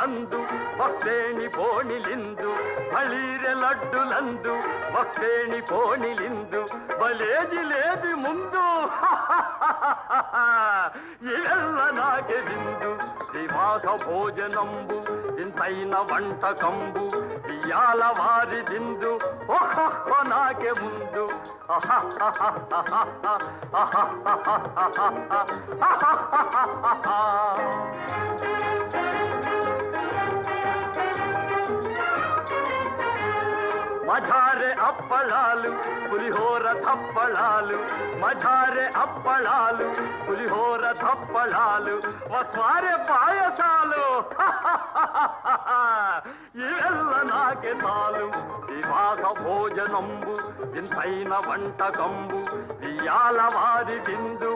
లడ్డులందు భక్తేణి పోణిలిందు బళీరె లడ్డులందు భక్తేణి పోణిలిందు బలేజి లేది ముందు ఇవెల్ల నాకే విందు దివాస భోజనంబు ఇంతైన వంటకంబు ఇయాల వారి దిందు ఓహో నాకే ముందు మఝారే అప్పళాలు పులిహోర తప్పళాలు మఝారే అప్పళాలు పులిహోర తప్పళాలు వస్వారే పాయసాలు ఇవెల్ల నాకే తాలు వివాహ భోజనంబు ఇంతైన వంటకంబు ఇయాల వారి విందు